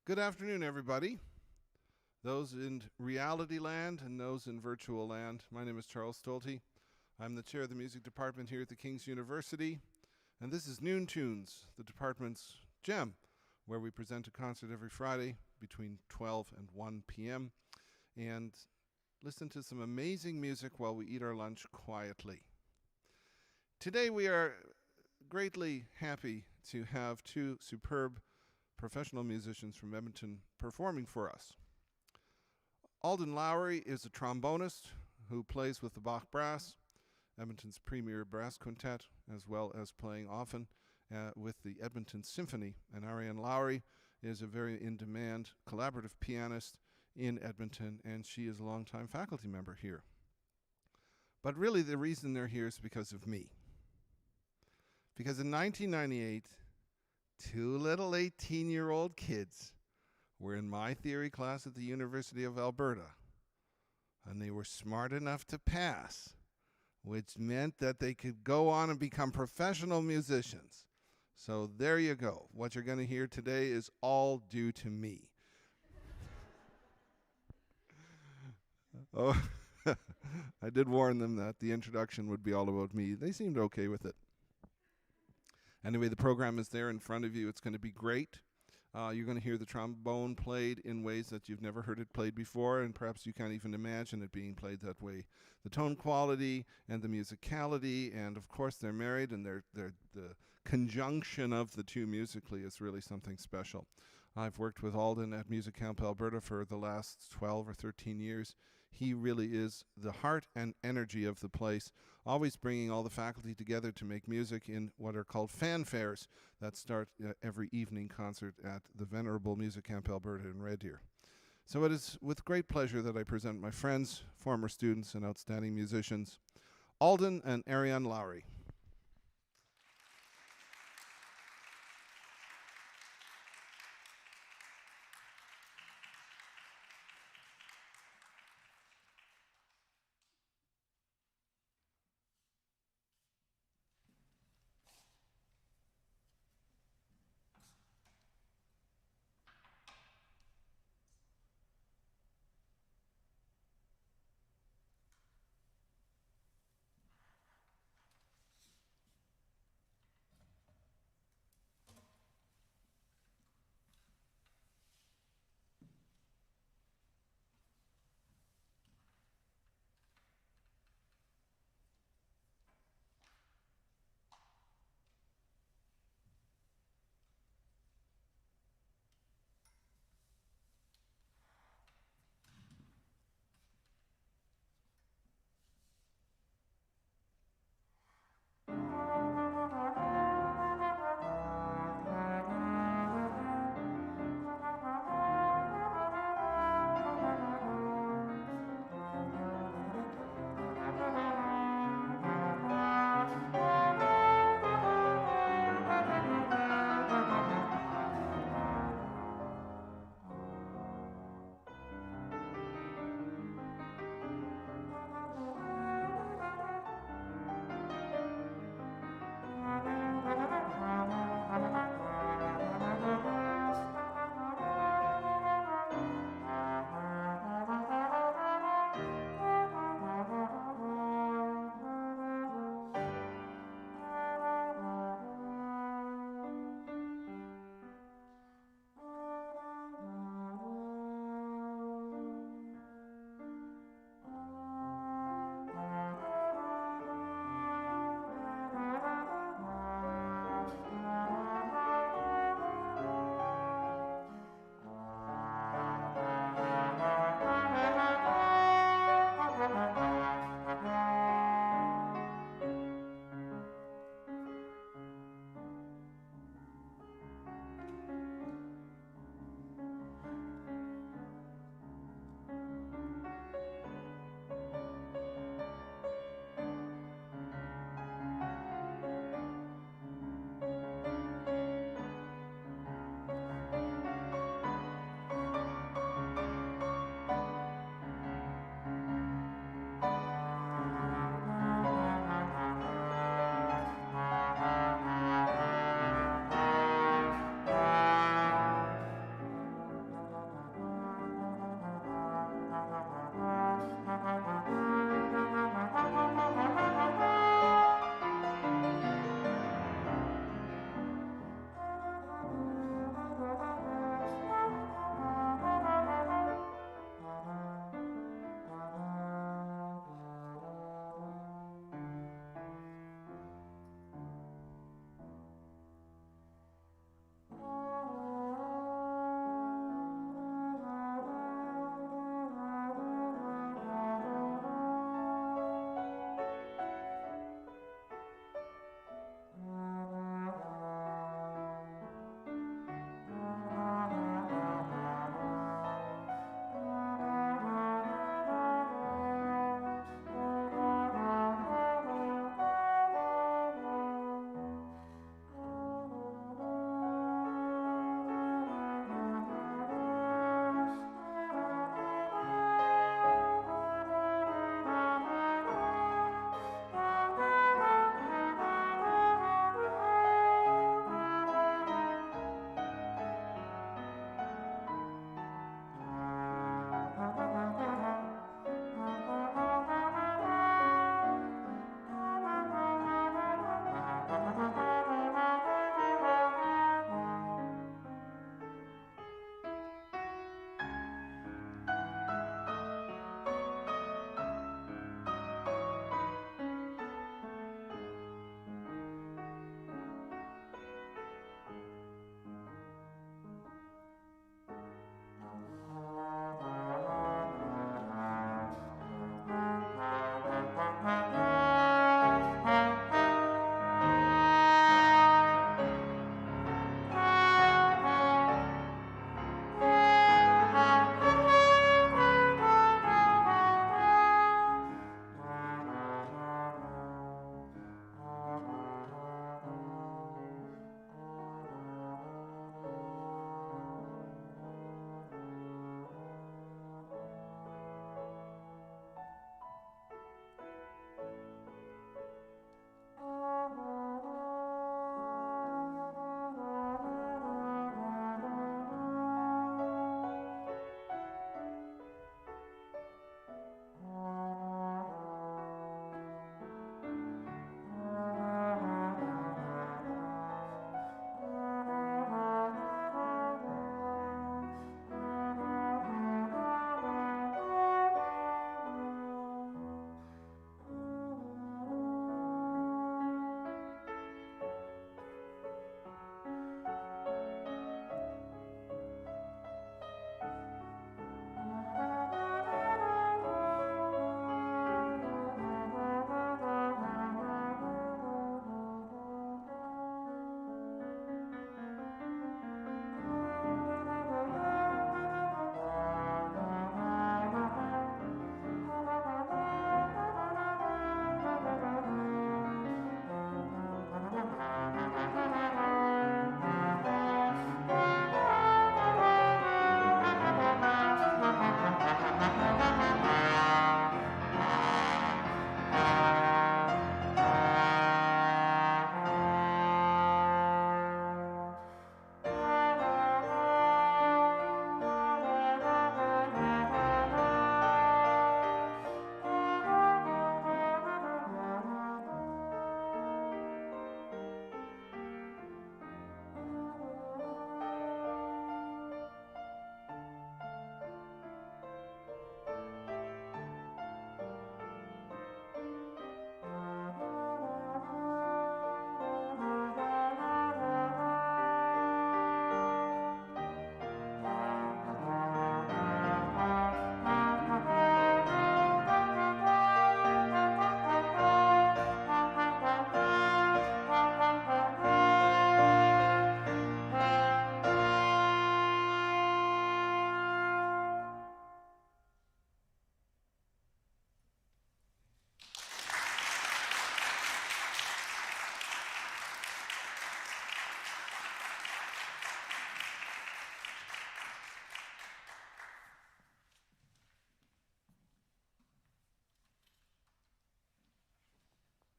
Good afternoon, everybody. Those in reality land and those in virtual land. My name is Charles Stolte. I'm the chair of the music department here at the King's University. And this is Noon Tunes, the department's gem, where we present a concert every Friday between 12 and 1 p.m. and listen to some amazing music while we eat our lunch quietly. Today we are greatly happy to have two superb professional musicians from Edmonton performing for us. Alden Lowrey is a trombonist who plays with the Bach Brass, Edmonton's premier brass quintet, as well as playing often with the Edmonton Symphony. And Ariane Lowrey is a very in-demand collaborative pianist in Edmonton, and she is a longtime faculty member here. But really the reason they're here is because of me. Because in 1998, two little 18-year-old kids were in my theory class at the University of Alberta, and they were smart enough to pass, which meant that they could go on and become professional musicians. So there you go. What you're going to hear today is all due to me. Oh, I did warn them that the introduction would be all about me. They seemed okay with it. Anyway, the program is there in front of you. It's going to be great. You're going to hear the trombone played in ways that you've never heard it played before, and perhaps you can't even imagine it being played that way. The tone quality and the musicality, and of course they're married, and the conjunction of the two musically is really something special. I've worked with Alden at Music Camp Alberta for the last 12 or 13 years. He really is the heart and energy of the place, always bringing all the faculty together to make music in what are called fanfares that start every evening concert at the venerable Music Camp Alberta in Red Deer. So it is with great pleasure that I present my friends, former students, and outstanding musicians, Alden and Ariane Lowrey.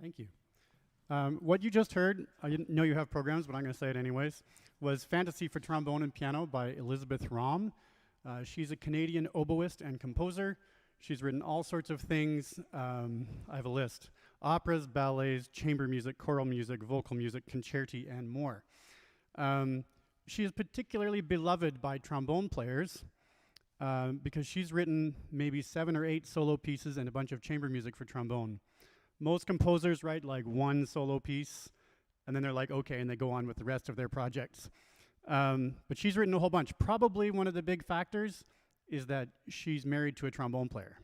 Thank you. What you just heard, I didn't know you have programs, but I'm going to say it anyways, was Fantasy for Trombone and Piano by Elizabeth Rom. She's a Canadian oboist and composer. She's written all sorts of things. I have a list. Operas, ballets, chamber music, choral music, vocal music, concerti, and more. She is particularly beloved by trombone players because she's written maybe 7 or 8 solo pieces and a bunch of chamber music for trombone. Most composers write like one solo piece, and then they're like, okay, and they go on with the rest of their projects. But she's written a whole bunch. Probably one of the big factors is that she's married to a trombone player.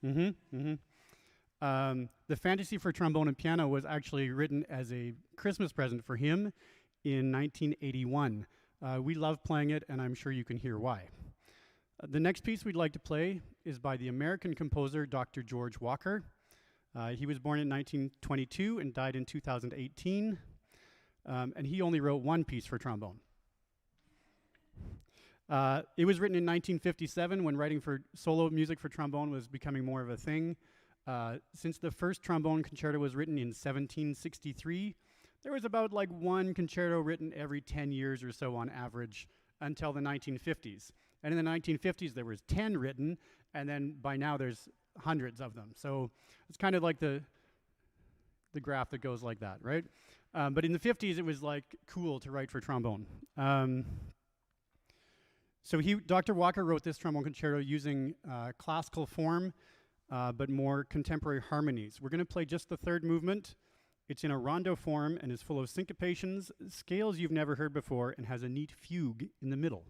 The Fantasy for Trombone and Piano was actually written as a Christmas present for him in 1981. We love playing it, and I'm sure you can hear why. The next piece we'd like to play is by the American composer Dr. George Walker. He was born in 1922 and died in 2018, and he only wrote one piece for trombone. It was written in 1957 when writing for solo music for trombone was becoming more of a thing. Since the first trombone concerto was written in 1763, there was about like one concerto written every 10 years or so on average until the 1950s. And in the 1950s, there was 10 written, and then by now there's hundreds of them. So it's kind of like the graph that goes like that, right? But in the 50s, it was like cool to write for trombone. So Dr. Walker wrote this trombone concerto using classical form, but more contemporary harmonies. We're going to play just the third movement. It's in a rondo form and is full of syncopations, scales you've never heard before, and has a neat fugue in the middle.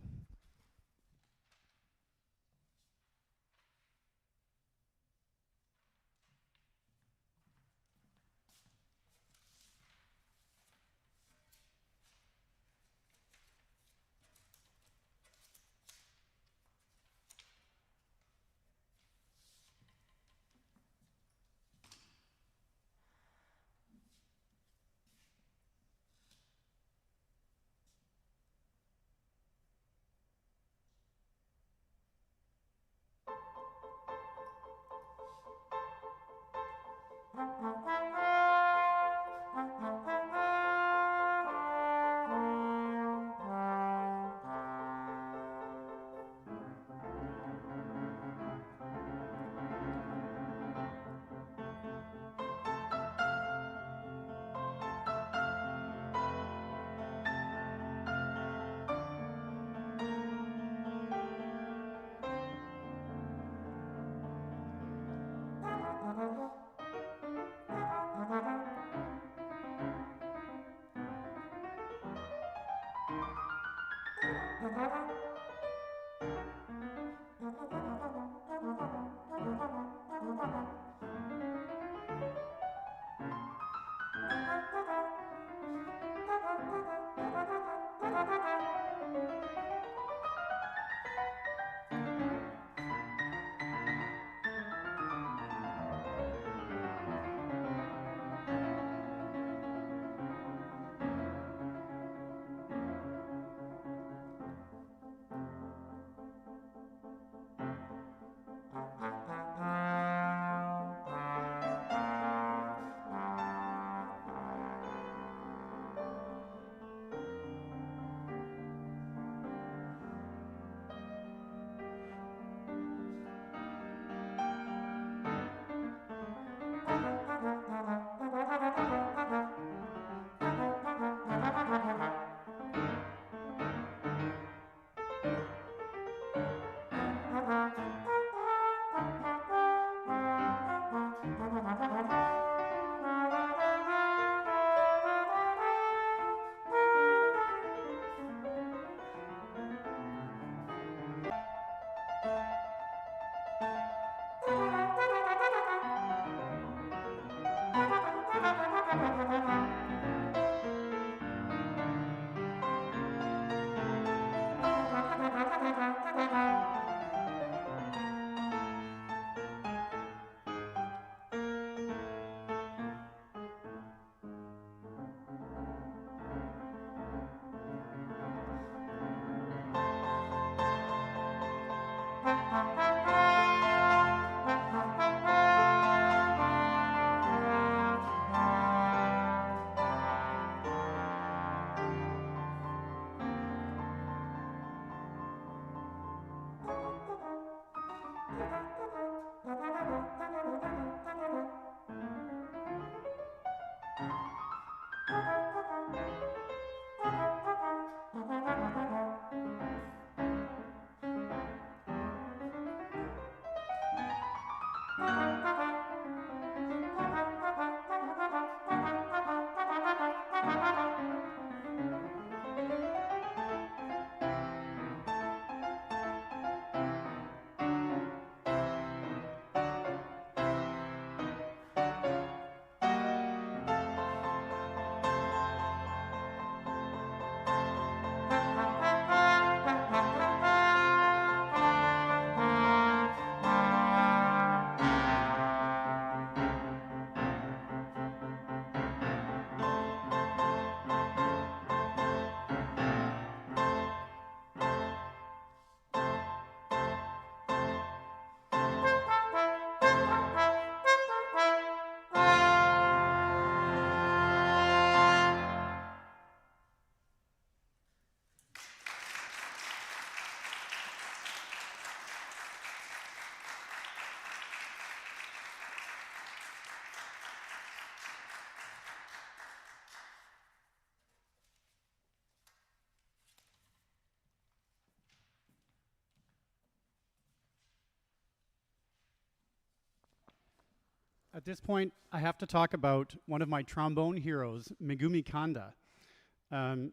At this point, I have to talk about one of my trombone heroes, Megumi Kanda.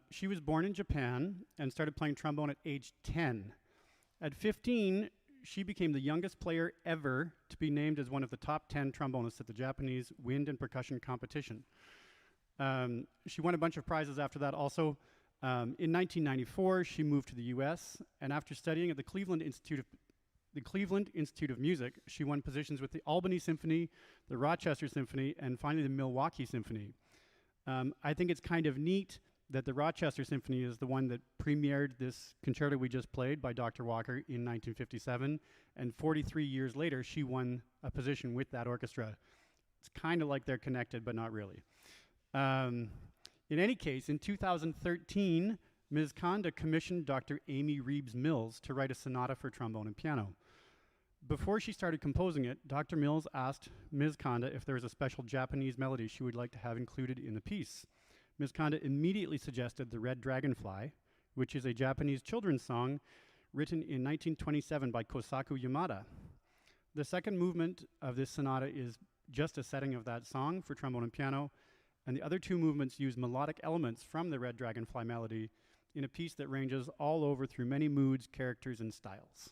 She was born in Japan and started playing trombone at age 10. At 15, she became the youngest player ever to be named as one of the top 10 trombonists at the Japanese wind and percussion competition. She won a bunch of prizes after that also. In 1994, she moved to the US, and after studying at the Cleveland Institute of Music, she won positions with the Albany Symphony, the Rochester Symphony, and finally the Milwaukee Symphony. I think it's kind of neat that the Rochester Symphony is the one that premiered this concerto we just played by Dr. Walker in 1957, and 43 years later, she won a position with that orchestra. It's kind of like they're connected, but not really. In any case, in 2013, Ms. Kanda commissioned Dr. Amy Reeves Mills to write a sonata for trombone and piano. Before she started composing it, Dr. Mills asked Ms. Kanda if there was a special Japanese melody she would like to have included in the piece. Ms. Kanda immediately suggested The Red Dragonfly, which is a Japanese children's song written in 1927 by Kosaku Yamada. The second movement of this sonata is just a setting of that song for trombone and piano, and the other two movements use melodic elements from the Red Dragonfly melody in a piece that ranges all over through many moods, characters, and styles.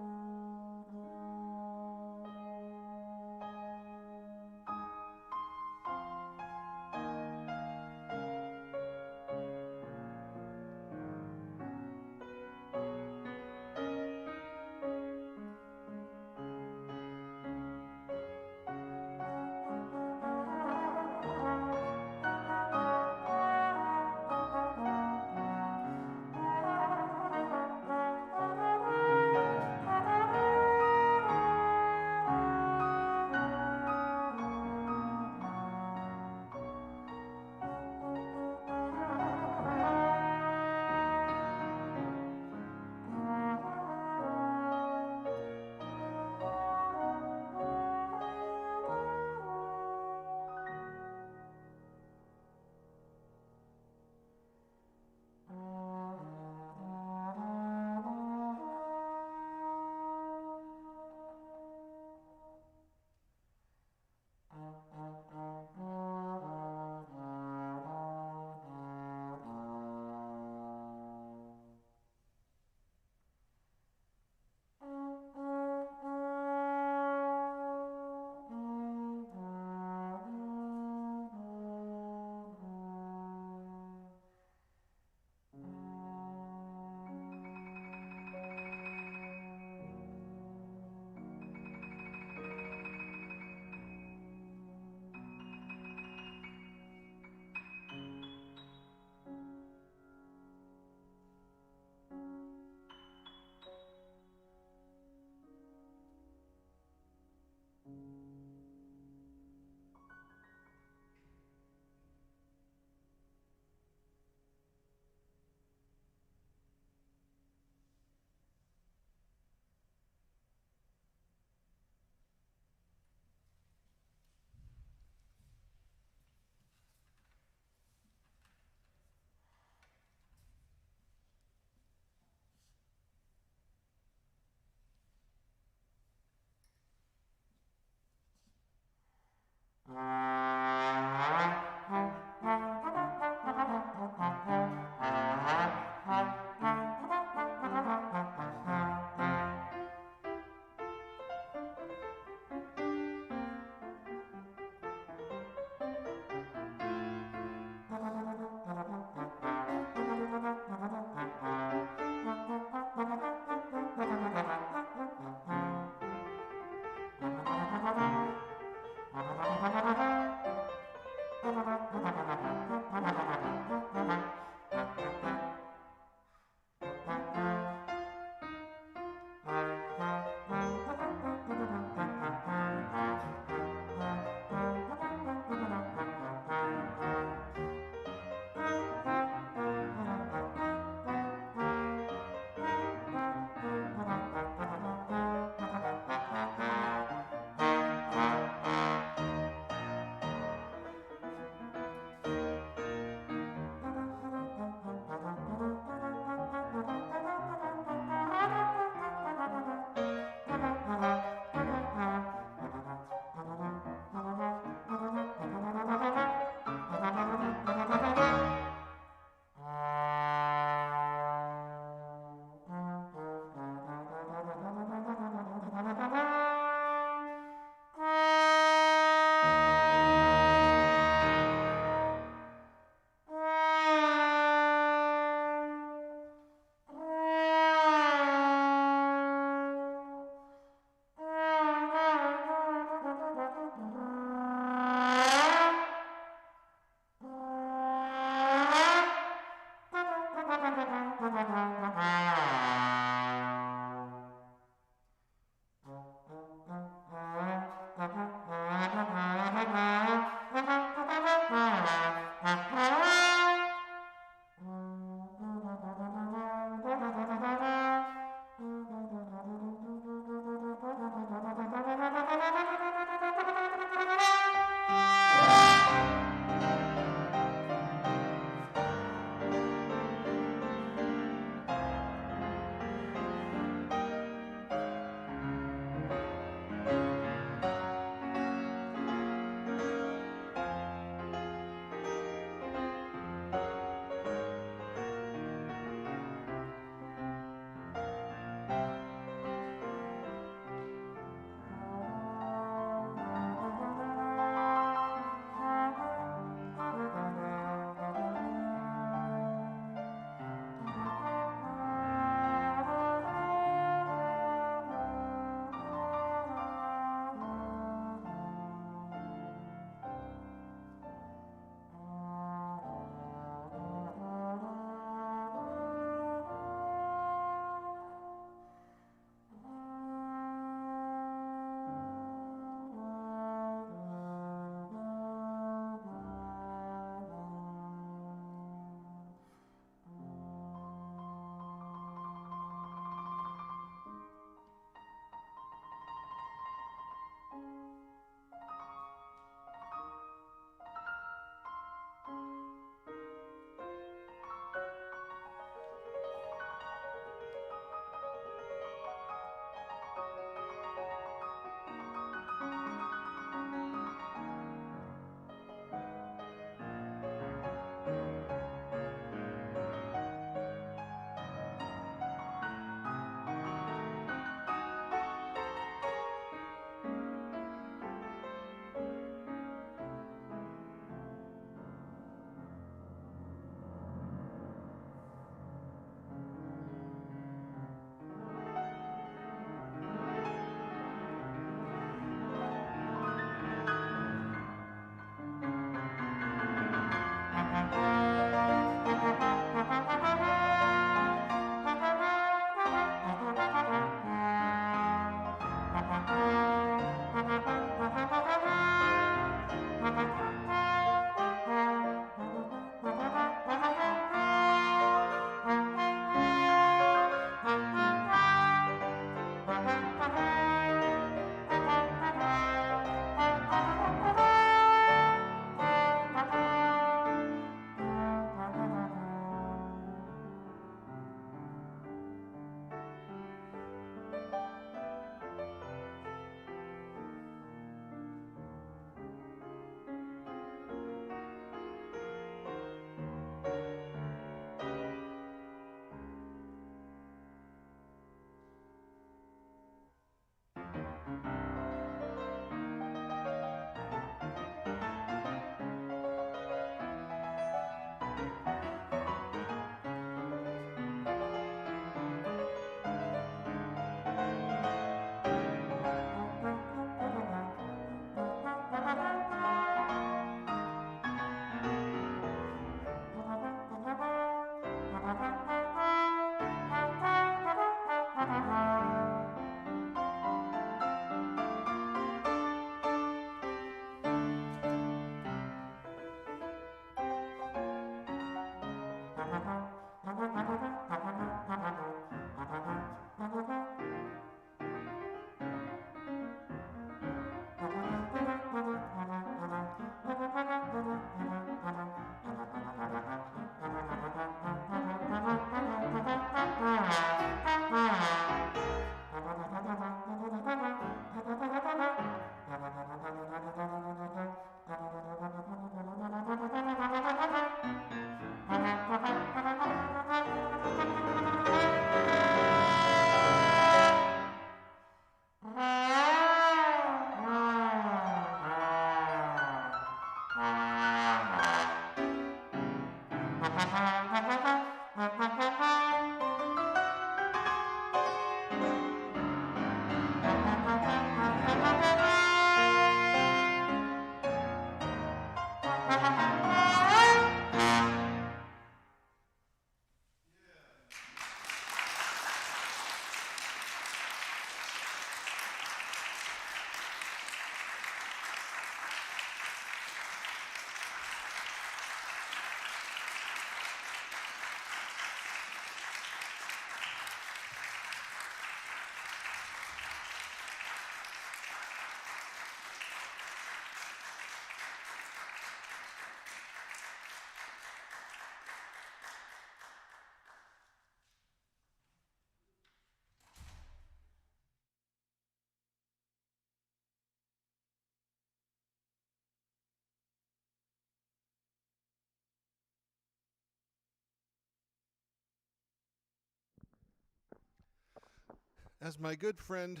As my good friend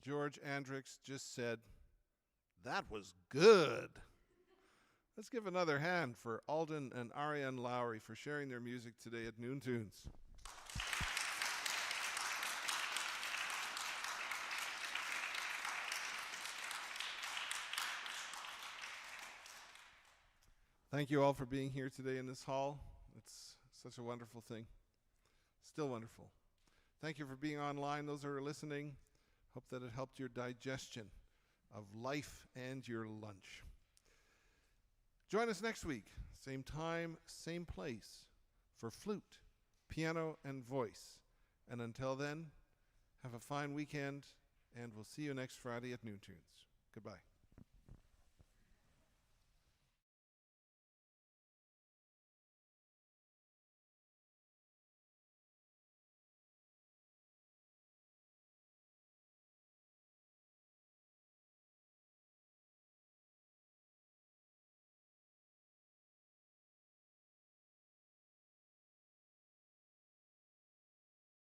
George Andrix just said, that was good. Let's give another hand for Alden and Ariane Lowrey for sharing their music today at Noon Tunes. Thank you all for being here today in this hall. It's such a wonderful thing. Still wonderful. Thank you for being online, those who are listening. Hope that it helped your digestion of life and your lunch. Join us next week, same time, same place, for flute, piano, and voice. And until then, have a fine weekend, and we'll see you next Friday at Noon Tunes. Goodbye.